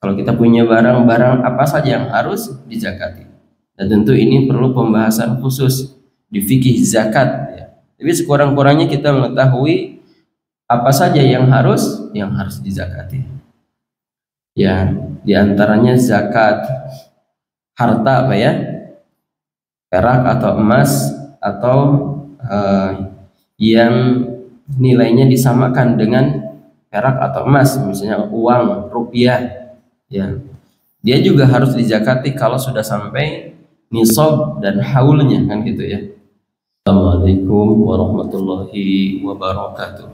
Kalau kita punya barang apa saja yang harus dizakati. Dan tentu ini perlu pembahasan khusus di fikih zakat ya. Tapi sekurang-kurangnya kita mengetahui apa saja yang harus dizakati. Ya, diantaranya zakat harta apa ya? Perak atau emas atau yang nilainya disamakan dengan perak atau emas, misalnya uang rupiah ya, dia juga harus dizakati kalau sudah sampai nisab dan haulnya, kan gitu ya. Assalamualaikum warahmatullahi wabarakatuh.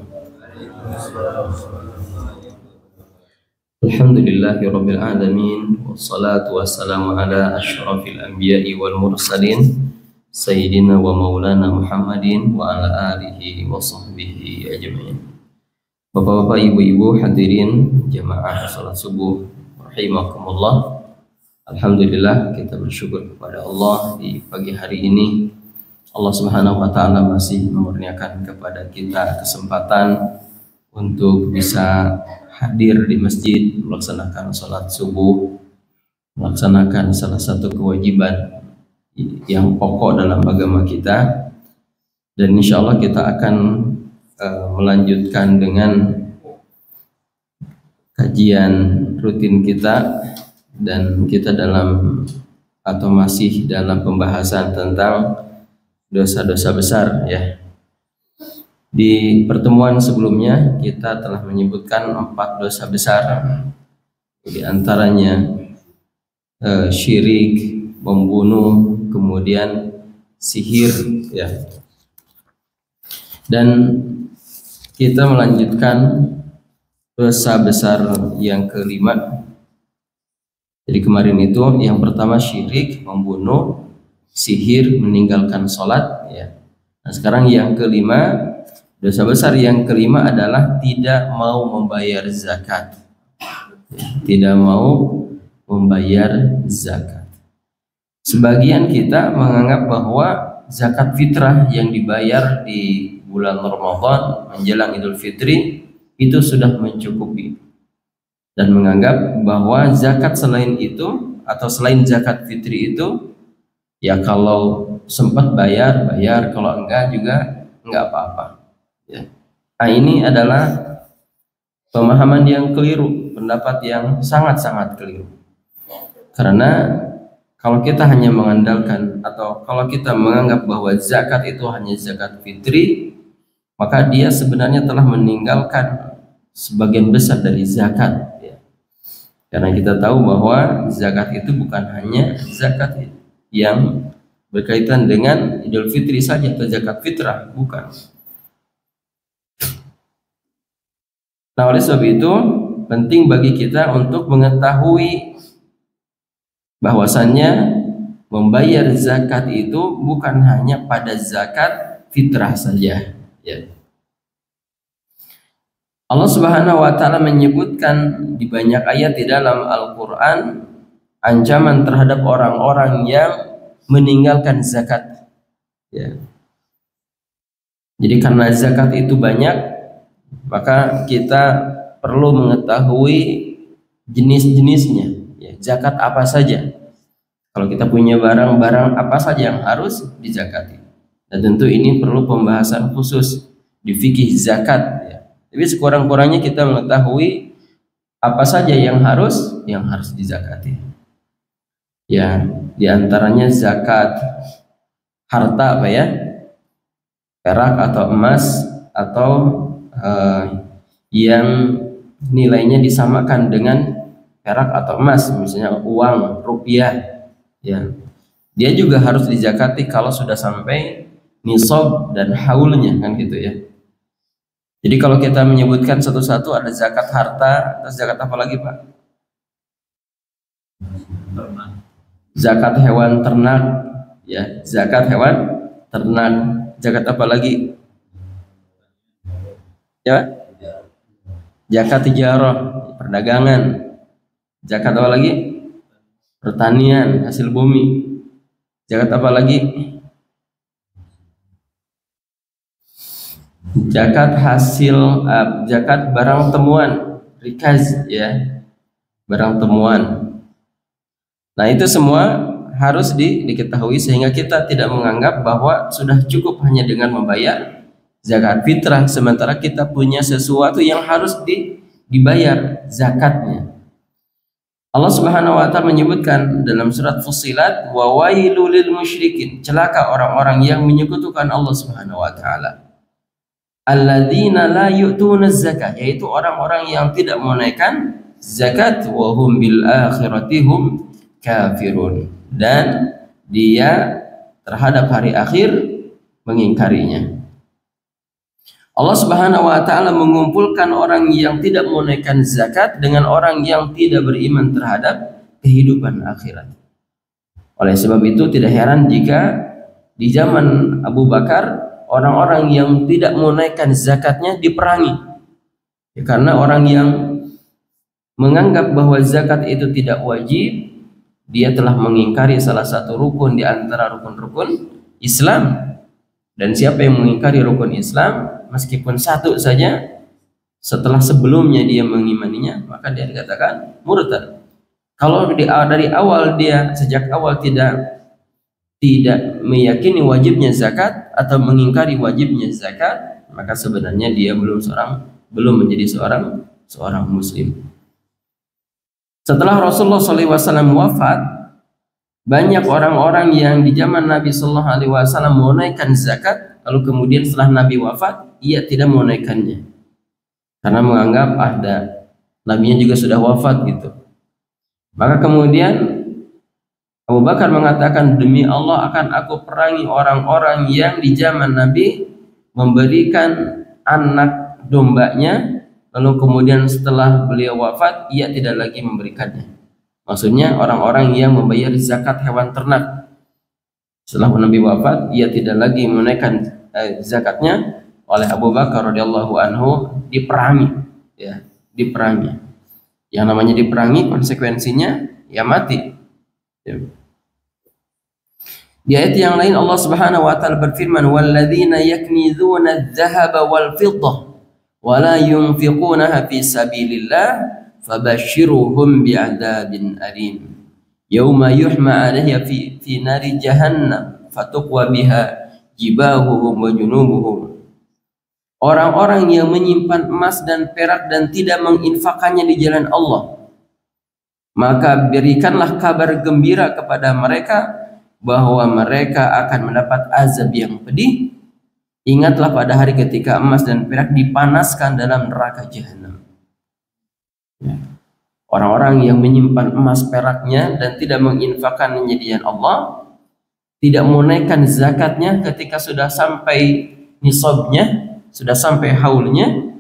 Alhamdulillahirabbil alamin wassalatu wassalamu ala asyrafil anbiya'i wal mursalin sayyidina wa maulana Muhammadin wa ala alihi wa sahbihi ajma'in. Bapak-bapak, ibu-ibu hadirin jamaah salat subuh rahimakumullah. Alhamdulillah, kita bersyukur kepada Allah di pagi hari ini. Allah Subhanahu wa taala masih memurniakan kepada kita kesempatan untuk bisa hadir di masjid, melaksanakan sholat subuh, melaksanakan salah satu kewajiban yang pokok dalam agama kita. Dan insya Allah kita akan melanjutkan dengan kajian rutin kita, dan kita dalam atau masih dalam pembahasan tentang dosa-dosa besar ya. Di pertemuan sebelumnya kita telah menyebutkan 4 dosa besar, di antaranya syirik, membunuh, kemudian sihir ya. Dan kita melanjutkan dosa besar yang kelima. Jadi kemarin itu yang pertama syirik, membunuh, sihir, meninggalkan sholat ya. Nah sekarang yang kelima, dosa besar yang kelima adalah tidak mau membayar zakat. Tidak mau membayar zakat. Sebagian kita menganggap bahwa zakat fitrah yang dibayar di bulan Ramadan menjelang Idul Fitri itu sudah mencukupi, dan menganggap bahwa zakat selain itu atau selain zakat fitri itu ya kalau sempat bayar, kalau enggak juga enggak apa-apa ya. Nah ini adalah pemahaman yang keliru, pendapat yang sangat-sangat keliru. Karena kalau kita hanya mengandalkan atau kalau kita menganggap bahwa zakat itu hanya zakat fitri, maka dia sebenarnya telah meninggalkan sebagian besar dari zakat ya. Karena kita tahu bahwa zakat itu bukan hanya zakat yang berkaitan dengan Idul Fitri saja atau zakat fitrah, bukan. Nah oleh sebab itu penting bagi kita untuk mengetahui bahwasannya membayar zakat itu bukan hanya pada zakat fitrah saja ya. Allah Subhanahu wa taala menyebutkan di banyak ayat di dalam Al-Qur'an ancaman terhadap orang-orang yang meninggalkan zakat ya. Jadi karena zakat itu banyak, maka kita perlu mengetahui jenis-jenisnya ya, zakat apa saja. Kalau kita punya barang apa saja yang harus dizakati. Dan tentu ini perlu pembahasan khusus di fikih zakat ya. Tapi sekurang-kurangnya kita mengetahui apa saja yang harus dizakati. Ya, diantaranya zakat harta apa ya? Perak atau emas atau yang nilainya disamakan dengan perak atau emas, misalnya uang rupiah ya. Dia juga harus dizakati kalau sudah sampai nisab dan haulnya, kan gitu ya. Jadi kalau kita menyebutkan satu-satu, ada zakat harta, terus zakat apa lagi Pak? Zakat hewan ternak ya, zakat hewan ternak. Zakat apa lagi? Ya, zakat tijarah, perdagangan. Zakat apa lagi? Pertanian, hasil bumi. Zakat apa lagi? Zakat hasil zakat barang temuan, rikaz ya. barang temuan. Nah, itu semua harus diketahui sehingga kita tidak menganggap bahwa sudah cukup hanya dengan membayar zakat fitrah, sementara kita punya sesuatu yang harus dibayar zakatnya. Allah Subhanahu wa taala menyebutkan dalam surat Fussilat, wa wailul lil musyrikin, celaka orang-orang yang menyekutukan Allah Subhanahu wa taala. Alladzina la yu'tuna zakah, yaitu orang-orang yang tidak menunaikan zakat, wa hum bil akhirati hum kafirun, dan dia terhadap hari akhir mengingkarinya. Allah Subhanahu wa taala mengumpulkan orang yang tidak menunaikan zakat dengan orang yang tidak beriman terhadap kehidupan akhirat. Oleh sebab itu tidak heran jika di zaman Abu Bakar orang-orang yang tidak menunaikan zakatnya diperangi. Ya, karena orang yang menganggap bahwa zakat itu tidak wajib, dia telah mengingkari salah satu rukun di antara rukun-rukun Islam. Dan siapa yang mengingkari rukun Islam meskipun satu saja setelah sebelumnya dia mengimaninya, maka dia dikatakan murtad. Kalau dari awal dia sejak awal tidak meyakini wajibnya zakat atau mengingkari wajibnya zakat, maka sebenarnya dia belum menjadi seorang muslim. Setelah Rasulullah SAW wafat, banyak orang-orang yang di zaman Nabi Sallallahu Alaihi Wasallam menunaikan zakat, lalu kemudian setelah Nabi wafat, ia tidak menunaikannya karena menganggap Nabinya juga sudah wafat gitu. Maka kemudian Abu Bakar mengatakan, demi Allah akan aku perangi orang-orang yang di zaman Nabi memberikan anak dombanya, lalu kemudian setelah beliau wafat ia tidak lagi memberikannya. Maksudnya orang-orang yang membayar zakat hewan ternak. Setelah Nabi wafat, ia tidak lagi menunaikan zakatnya. Oleh Abu Bakar radhiyallahu anhu diperangi, ya, diperangi. Yang namanya diperangi konsekuensinya ya mati. Ya. Di ayat yang lain Allah Subhanahu wa taala berfirman, walladzina yaknizuna adh-dhahaba wal fiddah wa la yunfiqunaha fi sabilillah fabashshirhum bi'adzabin alim yauma yuhma 'alayha fi nari jahannam fatuqwa biha jibahuhum wa junubuhum. Orang-orang yang menyimpan emas dan perak dan tidak menginfakannya di jalan Allah, maka berikanlah kabar gembira kepada mereka bahwa mereka akan mendapat azab yang pedih. Ingatlah pada hari ketika emas dan perak dipanaskan dalam neraka jahanam. Ya. Orang-orang yang menyimpan emas peraknya dan tidak menginfakkannya di jalan Allah, tidak menunaikan zakatnya ketika sudah sampai nisabnya, sudah sampai haulnya,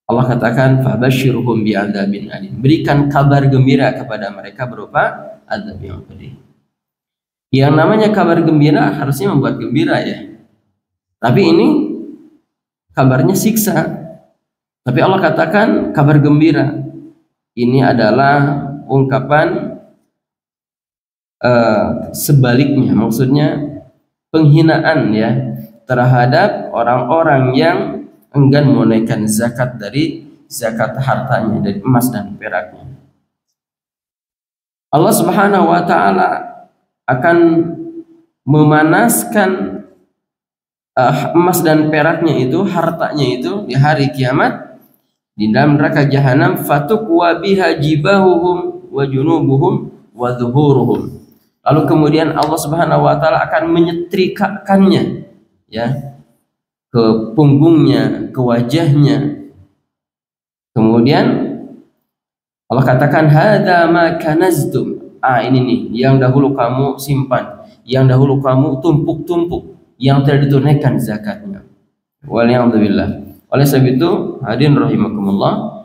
Allah katakan fabashshirhum bi'adzabin alim. Berikan kabar gembira kepada mereka berupa azab yang pedih. Yang namanya kabar gembira harusnya membuat gembira ya. Tapi ini kabarnya siksa. Tapi Allah katakan kabar gembira. Ini adalah ungkapan sebaliknya, maksudnya penghinaan ya terhadap orang-orang yang enggan menunaikan zakat dari zakat hartanya, dari emas dan peraknya. Allah Subhanahu wa taala akan memanaskan emas dan peraknya itu, hartanya itu di hari kiamat di dalam neraka jahanam, fatuqwa biha jibahuhum wa junubuhum wa dhuhuruhum. Lalu kemudian Allah Subhanahu wa taala akan menyetrikakannya ya ke punggungnya, ke wajahnya. Kemudian Allah katakan hadza ma kanaztum. Ini nih yang dahulu kamu simpan, yang dahulu kamu tumpuk-tumpuk, yang tidak ditunaikan zakatnya. Walhamdulillah. Oleh sebab itu, hadirin rahimakumullah,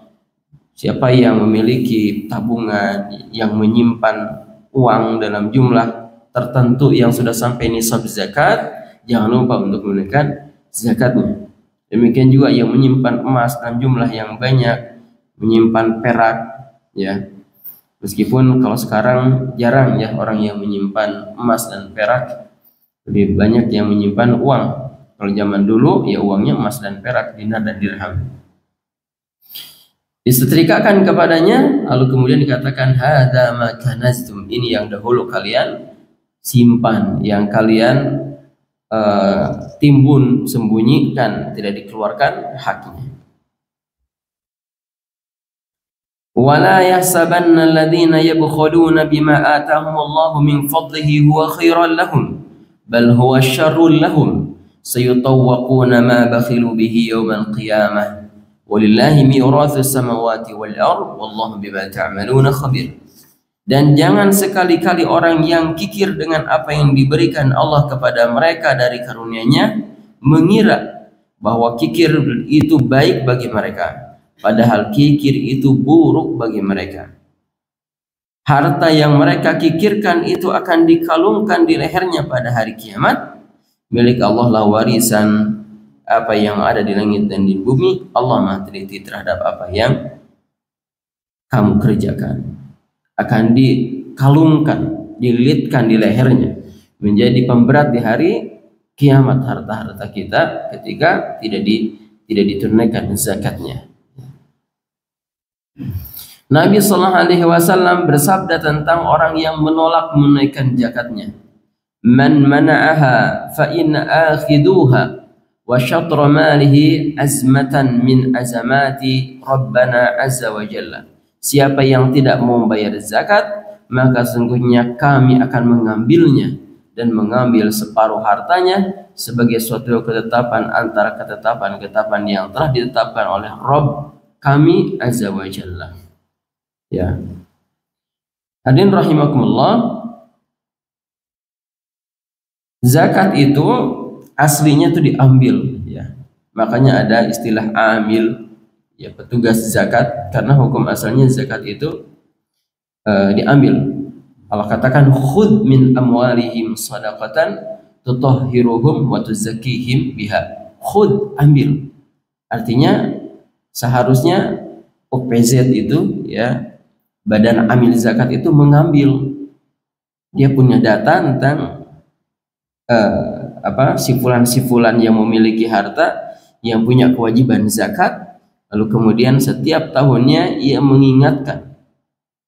siapa yang memiliki tabungan, yang menyimpan uang dalam jumlah tertentu yang sudah sampai nisab zakat, jangan lupa untuk menunaikan zakatnya. Demikian juga yang menyimpan emas dalam jumlah yang banyak, menyimpan perak ya. Meskipun kalau sekarang jarang ya orang yang menyimpan emas dan perak, lebih banyak yang menyimpan uang. Kalau zaman dulu ya uangnya emas dan perak, dinar dan dirham. disetrikakan kepadanya, lalu kemudian dikatakan hadza ma kanaztum, ini yang dahulu kalian simpan, yang kalian timbun, sembunyikan, tidak dikeluarkan haknya. Wala yahsabanna alladhina yabkhuluna bima atahumullahu min fadlihi huwa khairan lahum bal huwa syarrun lahum sayutawwaquna ma bakhilu bihi yawmal qiyamah walillahi miratsus samawati wal ardh wallahu bima ta'maluna khabir. Dan jangan sekali-kali orang yang kikir dengan apa yang diberikan Allah kepada mereka dari karunia-Nya mengira bahwa kikir itu baik bagi mereka, padahal kikir itu buruk bagi mereka. Harta yang mereka kikirkan itu akan dikalungkan di lehernya pada hari kiamat. Milik Allah lah warisan apa yang ada di langit dan di bumi. Allah Maha teliti terhadap apa yang kamu kerjakan. Akan dikalungkan, dililitkan di lehernya, menjadi pemberat di hari kiamat harta-harta kita ketika tidak ditunaikan zakatnya. Nabi sallallahu alaihi wasallam bersabda tentang orang yang menolak menunaikan zakatnya. Man mana'aha fa in akhiduha wa syatra malihi azmatan min azamati Rabbana azza wa jalla. Siapa yang tidak mau membayar zakat, maka sungguhnya kami akan mengambilnya dan mengambil separuh hartanya sebagai suatu ketetapan antara ketetapan-ketetapan yang telah ditetapkan oleh Rabb kami azza wa jalla. Ya. Hadirin rahimakumullah, zakat itu aslinya itu diambil, ya. Makanya ada istilah amil, ya, petugas zakat, karena hukum asalnya zakat itu diambil. Allah katakan khudh min amwalihim shadaqatan tutahhiruhum wa tuzakkihim biha. Khudh, ambil. Artinya seharusnya OPZ itu, ya, badan amil zakat itu mengambil. Dia punya data tentang sifulan-sifulan yang memiliki harta yang punya kewajiban zakat. Lalu kemudian setiap tahunnya ia mengingatkan,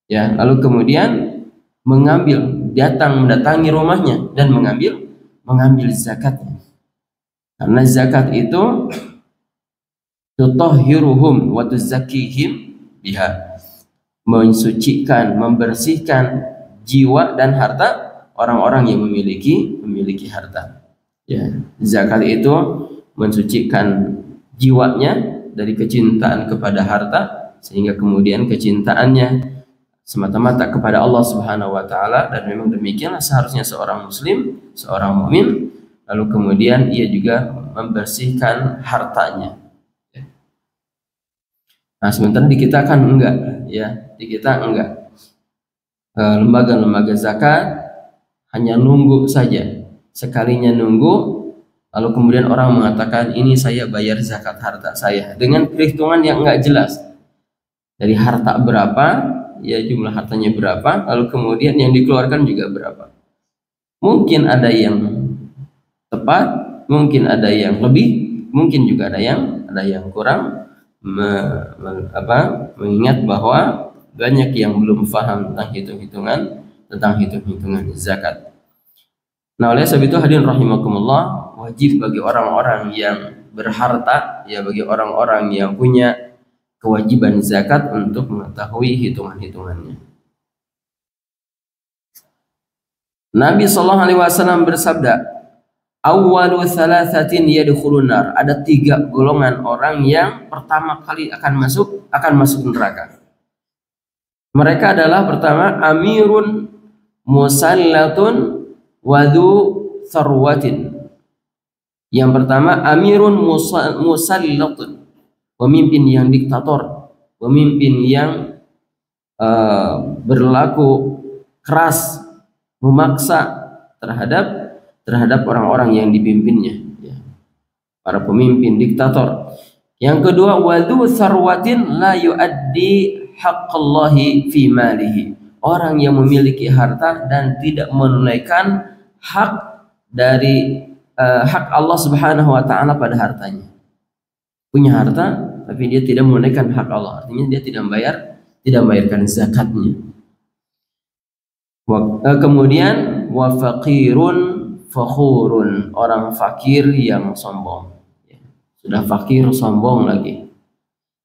ya, lalu kemudian mendatangi rumahnya dan mengambil zakatnya. Karena zakat itu tutahhiruhum wa tuzakkihim biha, mensucikan, membersihkan jiwa dan harta orang-orang yang memiliki harta. Ya, zakat itu mensucikan jiwanya dari kecintaan kepada harta, sehingga kemudian kecintaannya semata-mata kepada Allah Subhanahu wa taala, dan memang demikianlah seharusnya seorang muslim, seorang mukmin. Lalu kemudian ia juga membersihkan hartanya. Nah, sementara di kita kan enggak, ya, di kita enggak. Lembaga-lembaga zakat hanya nunggu saja. Sekalinya nunggu, lalu kemudian orang mengatakan ini saya bayar zakat harta saya dengan perhitungan yang enggak jelas. Dari harta berapa, ya, jumlah hartanya berapa, lalu kemudian yang dikeluarkan juga berapa. Mungkin ada yang tepat, mungkin ada yang lebih, mungkin juga ada yang kurang. Mengingat bahwa banyak yang belum paham tentang hitung-hitungan zakat. Nah, oleh sebab itu hadirin rahimakumullah, wajib bagi orang-orang yang berharta, ya, bagi orang-orang yang punya kewajiban zakat untuk mengetahui hitungan-hitungannya. Nabi sallallahu alaihi wasallam bersabda, awwalu thalathatin yadkhulun nar. Ada 3 golongan orang yang pertama kali akan masuk neraka. Mereka adalah pertama amirun musallatun wadu sarwatin. Yang pertama amirun musallatun, pemimpin yang diktator, pemimpin yang berlaku keras, memaksa terhadap orang-orang yang dipimpinnya, ya, para pemimpin diktator. Yang kedua wadu sarwatin la yuaddi haqqallahi fi malihi, orang yang memiliki harta dan tidak menunaikan hak dari hak Allah Subhanahu wa taala pada hartanya. Punya harta tapi dia tidak menunaikan hak Allah, artinya dia tidak membayarkan zakatnya. Kemudian wa faqirun fakhurun, orang fakir yang sombong. Sudah fakir sombong lagi.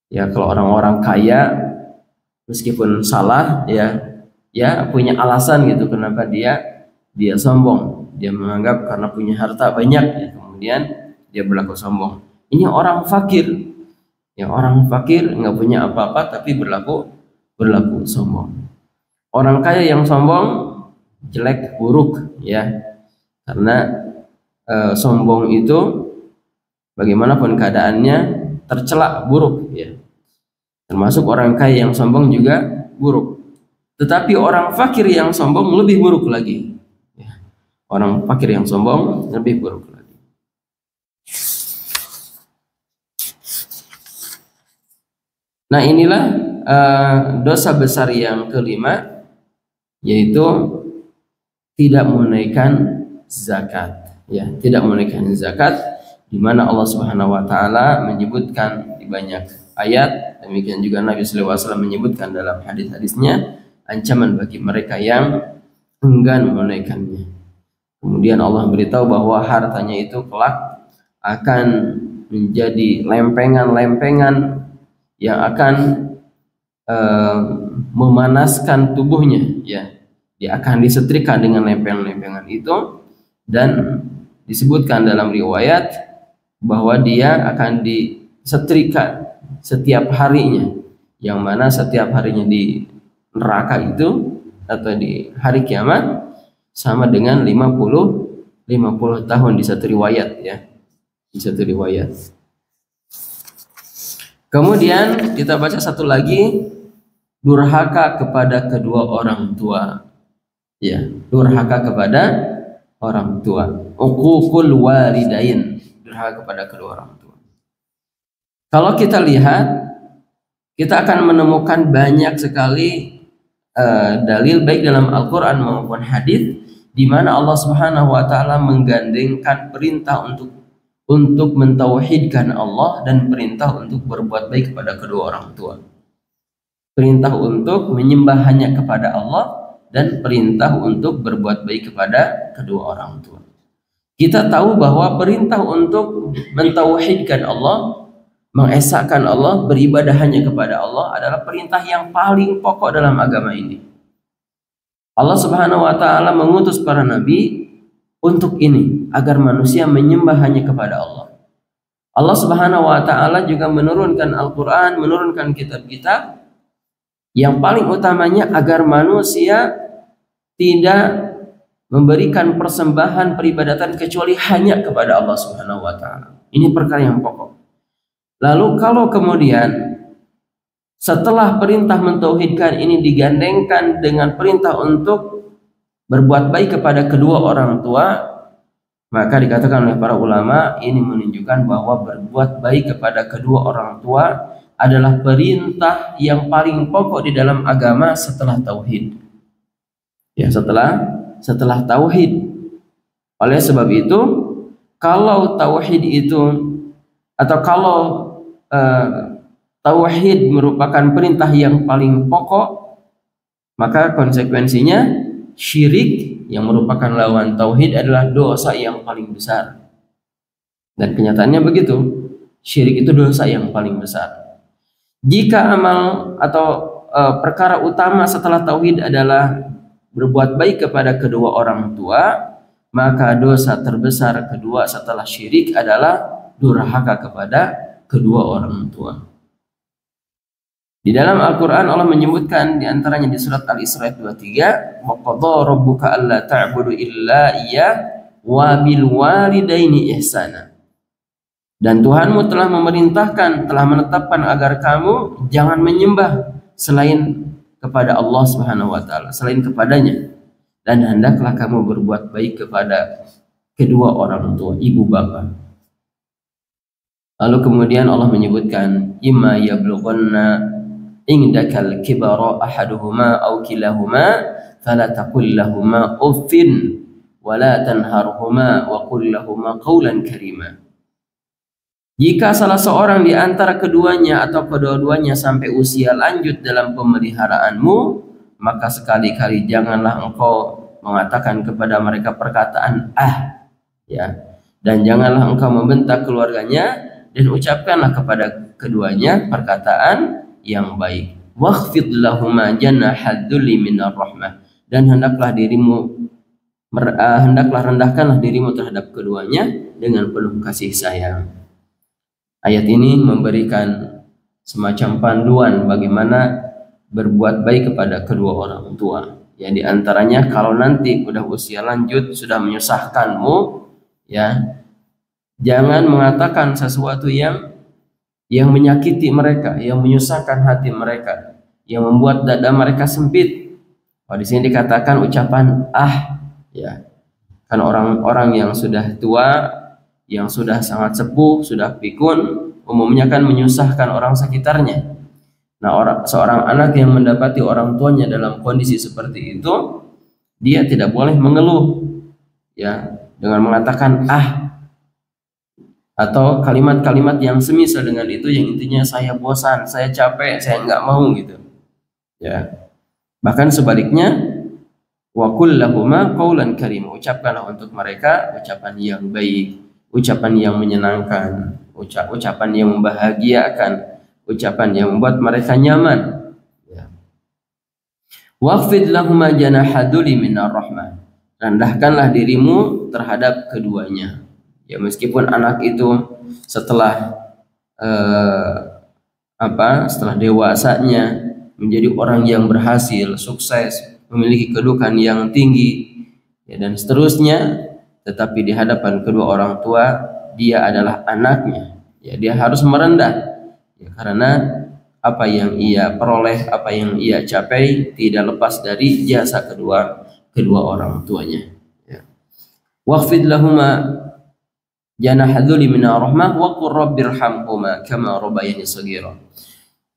Ya, kalau orang-orang kaya meskipun salah ya punya alasan gitu kenapa dia sombong. Dia menganggap karena punya harta banyak ya, kemudian dia berlaku sombong. Ini orang fakir. Ya, orang fakir nggak punya apa-apa tapi berlaku sombong. Orang kaya yang sombong jelek, buruk ya. Karena sombong itu bagaimanapun keadaannya tercela, buruk ya. Termasuk orang kaya yang sombong juga buruk. Tetapi orang fakir yang sombong lebih buruk lagi. Ya. Orang fakir yang sombong lebih buruk lagi. Nah, inilah dosa besar yang kelima, yaitu tidak menunaikan zakat. Ya, tidak menunaikan zakat, di mana Allah Subhanahu wa taala menyebutkan di banyak ayat, demikian juga Nabi sallallahu alaihi wasallam menyebutkan dalam hadis-hadisnya ancaman bagi mereka yang enggan menunaikannya. Kemudian Allah beritahu bahwa hartanya itu kelak akan menjadi lempengan-lempengan yang akan memanaskan tubuhnya ya. Dia akan disetrika dengan lempengan-lempengan itu, dan disebutkan dalam riwayat bahwa dia akan disetrika setiap harinya, yang mana setiap harinya di neraka itu atau di hari kiamat sama dengan 50 tahun di satu riwayat ya. Di satu riwayat. Kemudian kita baca satu lagi, durhaka kepada kedua orang tua. Ya, durhaka kepada orang tua. Uququl walidain, durhaka kepada kedua orang tua. Kalau kita lihat, kita akan menemukan banyak sekali dalil baik dalam Al-Qur'an maupun hadis di mana Allah Subhanahu wa taala menggandengkan perintah untuk mentauhidkan Allah dan perintah untuk berbuat baik kepada kedua orang tua. Perintah untuk menyembah hanya kepada Allah dan perintah untuk berbuat baik kepada kedua orang tua. Kita tahu bahwa perintah untuk mentauhidkan Allah, mengesahkan Allah, beribadah hanya kepada Allah adalah perintah yang paling pokok dalam agama ini. Allah Subhanahu wa taala mengutus para nabi untuk ini, agar manusia menyembah hanya kepada Allah. Allah Subhanahu wa taala juga menurunkan Al-Qur'an, menurunkan kitab-kitab yang paling utamanya agar manusia tidak memberikan persembahan peribadatan kecuali hanya kepada Allah Subhanahu wa taala. Ini perkara yang pokok. Lalu kalau kemudian setelah perintah mentauhidkan ini digandengkan dengan perintah untuk berbuat baik kepada kedua orang tua, maka dikatakan oleh para ulama ini menunjukkan bahwa berbuat baik kepada kedua orang tua adalah perintah yang paling pokok di dalam agama setelah tauhid. Ya, setelah tauhid. Oleh sebab itu, kalau tauhid itu atau kalau tauhid merupakan perintah yang paling pokok, maka konsekuensinya syirik yang merupakan lawan tauhid adalah dosa yang paling besar. Dan kenyataannya begitu. Syirik itu dosa yang paling besar. Jika amal atau perkara utama setelah tauhid adalah berbuat baik kepada kedua orang tua, maka dosa terbesar kedua setelah syirik adalah durhaka kepada kedua orang tua. Di dalam Al-Quran Allah menyebutkan diantaranya di surat Al-Isra 23, wa qadha rabbuka alla ta'budu illa iyyah wa bil walidaini ihsana. Dan Tuhanmu telah memerintahkan, telah menetapkan agar kamu jangan menyembah selain kepada Allah Subhanahu wa taala, selain kepadanya, dan hendaklah kamu berbuat baik kepada kedua orang tua, ibu bapa. Lalu kemudian Allah menyebutkan imma yablughanna indakal kibara ahaduhuma aw kilahuma fala taqul lahumā uffin wa la tanharhumā wa qul lahumā qawlan karīmā. Jika salah seorang di antara keduanya atau kedua-duanya sampai usia lanjut dalam pemeliharaanmu, maka sekali-kali janganlah engkau mengatakan kepada mereka perkataan ya, dan janganlah engkau membentak keluarganya, dan ucapkanlah kepada keduanya perkataan yang baik. Wakhfid lahuma janahad dzulli minar rahmah, dan hendaklah rendahkanlah dirimu terhadap keduanya dengan penuh kasih sayang. Ayat ini memberikan semacam panduan bagaimana berbuat baik kepada kedua orang tua. Ya, di antaranya kalau nanti udah usia lanjut sudah menyusahkanmu, ya, jangan mengatakan sesuatu yang menyakiti mereka, yang menyusahkan hati mereka, yang membuat dada mereka sempit. Di sini dikatakan ucapan ya. Kan orang-orang yang sudah tua, yang sudah sangat sepuh, sudah pikun, umumnya kan menyusahkan orang sekitarnya. Nah, seorang anak yang mendapati orang tuanya dalam kondisi seperti itu, dia tidak boleh mengeluh, ya, dengan mengatakan atau kalimat-kalimat yang semisal dengan itu, yang intinya saya bosan, saya capek, saya nggak mau gitu. Ya, bahkan sebaliknya, wa qul lahuma qawlan karim, ucapkanlah untuk mereka ucapan yang baik, ucapan yang menyenangkan, ucapan yang membahagiakan, ucapan yang membuat mereka nyaman. Ya. Waqfid lahuma janahad dzulli minar rahmah, rendahkanlah dirimu terhadap keduanya. Ya, meskipun anak itu setelah setelah dewasanya menjadi orang yang berhasil, sukses, memiliki kedudukan yang tinggi, ya, dan seterusnya, tetapi di hadapan kedua orang tua dia adalah anaknya, ya, dia harus merendah, ya, karena apa yang ia peroleh, apa yang ia capai tidak lepas dari jasa kedua orang tuanya. Ya. Waqfid lahuma janahad dzulli minar rahmah wa qur rabbirhamhuma kama rabbayani shaghira.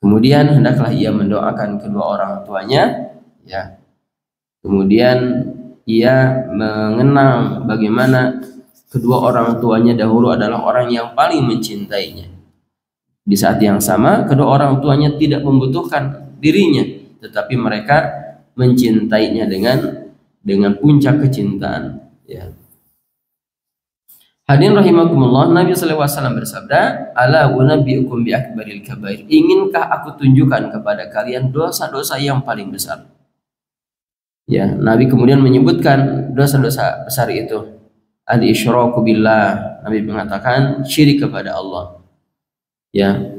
Kemudian hendaklah ia mendoakan kedua orang tuanya, ya. Kemudian ia mengenang bagaimana kedua orang tuanya dahulu adalah orang yang paling mencintainya. Di saat yang sama, kedua orang tuanya tidak membutuhkan dirinya, tetapi mereka mencintainya dengan puncak kecintaan. Ya. Hadirin rahimakumullah, Nabi SAW bersabda, "Ala unabbiukum bi akbaril kabair." Inginkah aku tunjukkan kepada kalian dosa-dosa yang paling besar? Ya, Nabi kemudian menyebutkan dosa-dosa besar itu. Al-isyraku billah, Nabi mengatakan syirik kepada Allah. Ya.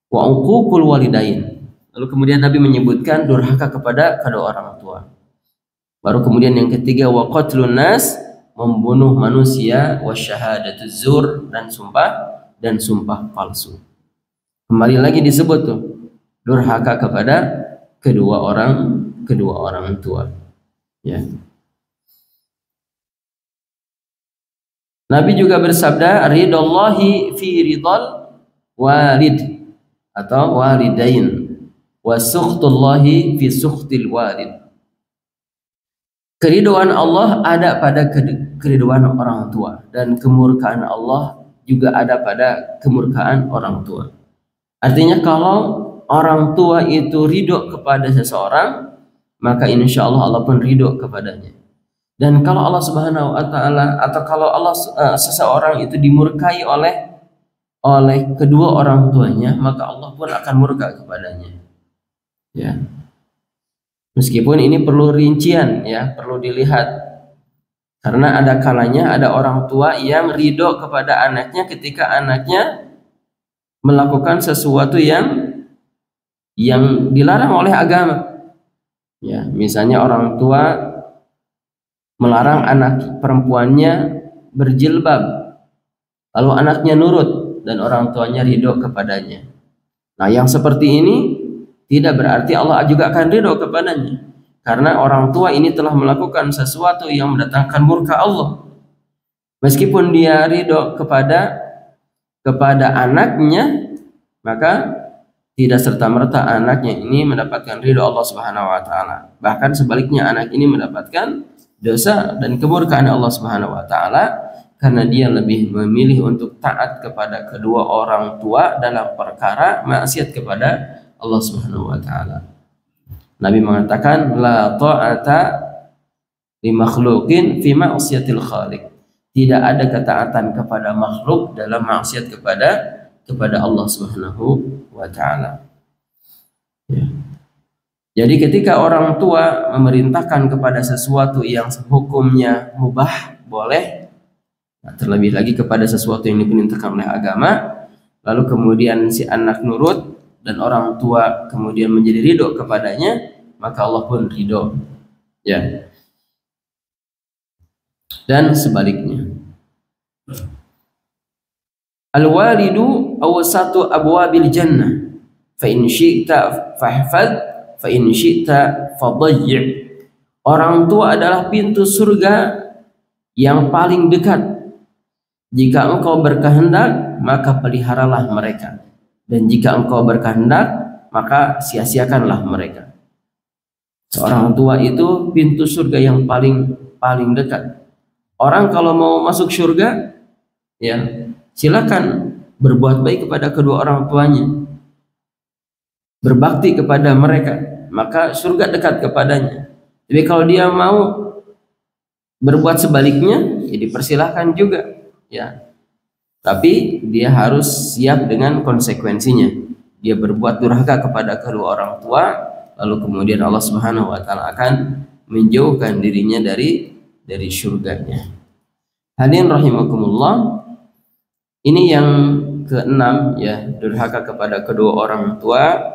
Wa uququl walidain. Lalu kemudian Nabi menyebutkan durhaka kepada kedua orang tua. Baru kemudian yang ketiga, wa qatlun nas, membunuh manusia, wa syahadatuz zur, dan sumpah palsu. Kembali lagi disebut tuh, durhaka kepada kedua orang tua. Ya. Nabi juga bersabda, ridallahi fi ridal walid atau walidain, wa sukhtullahi fi sukhtil walid. Keridhaan Allah ada pada keridhaan orang tua, dan kemurkaan Allah juga ada pada kemurkaan orang tua. Artinya kalau orang tua itu ridho kepada seseorang, maka insya Allah Allah pun ridho kepadanya. Dan kalau Allah Subhanahu wa taala, atau kalau seseorang itu dimurkai oleh kedua orang tuanya, maka Allah pun akan murka kepadanya. Ya. Meskipun ini perlu rincian, ya, perlu dilihat. Karena ada kalanya ada orang tua yang ridho kepada anaknya ketika anaknya melakukan sesuatu yang dilarang oleh agama. Ya, misalnya orang tua melarang anak perempuannya berjilbab, lalu anaknya nurut dan orang tuanya ridho kepadanya. Nah, yang seperti ini tidak berarti Allah juga akan ridho kepadanya, karena orang tua ini telah melakukan sesuatu yang mendatangkan murka Allah. Meskipun dia ridho kepada anaknya, maka tidak serta-merta anaknya ini mendapatkan ridho Allah Subhanahu wa taala. Bahkan sebaliknya, anak ini mendapatkan dosa dan kemurkaan Allah Subhanahu wa taala, karena dia lebih memilih untuk taat kepada kedua orang tua dalam perkara maksiat kepada Allah Subhanahu wa taala. Nabi mengatakan la ta'ata li makhluqin fi ma'siyatil khaliq. Tidak ada ketaatan kepada makhluk dalam maksiat kepada Allah Subhanahu wa taala. Ya. Jadi ketika orang tua memerintahkan kepada sesuatu yang hukumnya mubah, boleh, nah, terlebih lagi kepada sesuatu yang diperintahkan oleh agama, lalu kemudian si anak nurut dan orang tua kemudian menjadi ridho kepadanya, maka Allah pun ridho. Ya. Dan sebaliknya. Al-walidu awsatu abwabil jannah. Fa in syi'ta fahfadh fa in syi'ta fadayyi'. Orang tua adalah pintu surga yang paling dekat. Jika engkau berkehendak, maka peliharalah mereka. Dan jika engkau berkehendak, maka sia-siakanlah mereka. Seorang tua itu pintu surga yang paling dekat. Orang kalau mau masuk surga, ya silakan berbuat baik kepada kedua orang tuanya, berbakti kepada mereka, maka surga dekat kepadanya. Tapi kalau dia mau berbuat sebaliknya, ya dipersilahkan juga, ya. Tapi dia harus siap dengan konsekuensinya. Dia berbuat durhaka kepada kedua orang tua, lalu kemudian Allah Subhanahu wa taala akan menjauhkan dirinya dari surganya. Hadirin rahimakumullah, ini yang keenam, ya, durhaka kepada kedua orang tua.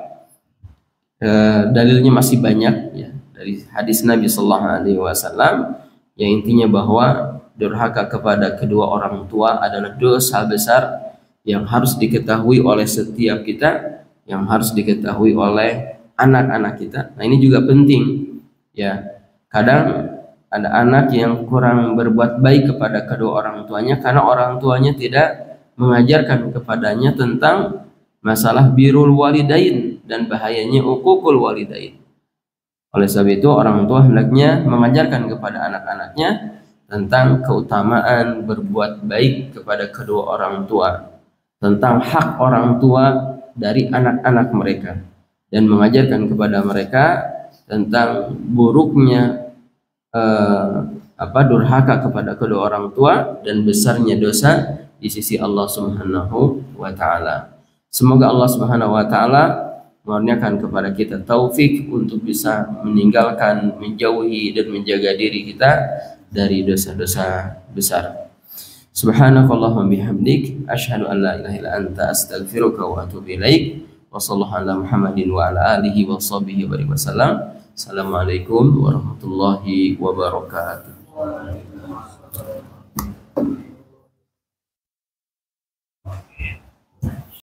Dalilnya masih banyak, ya, dari hadis Nabi Sallallahu Alaihi Wasallam yang intinya bahwa durhaka kepada kedua orang tua adalah dosa besar yang harus diketahui oleh setiap kita, yang harus diketahui oleh anak-anak kita. Nah, ini juga penting, ya. Kadang ada anak yang kurang berbuat baik kepada kedua orang tuanya karena orang tuanya tidak mengajarkan kepadanya tentang masalah birrul walidain dan bahayanya uququl walidain. Oleh sebab itu orang tua hendaknya mengajarkan kepada anak-anaknya tentang keutamaan berbuat baik kepada kedua orang tua, tentang hak orang tua dari anak-anak mereka, dan mengajarkan kepada mereka tentang buruknya durhaka kepada kedua orang tua dan besarnya dosa di sisi Allah Subhanahu wa taala. Semoga Allah Subhanahu wa taala mengaruniakan kepada kita taufik untuk bisa meninggalkan, menjauhi dan menjaga diri kita dari dosa-dosa besar. Subhanakallahumma bihamdik asyhadu an la ilaha illa anta astaghfiruka wa atubu ilaik. Wa sallallahu ala Muhammadin wa ala alihi wa sahbihi wa sallam. Assalamualaikum warahmatullahi wabarakatuh.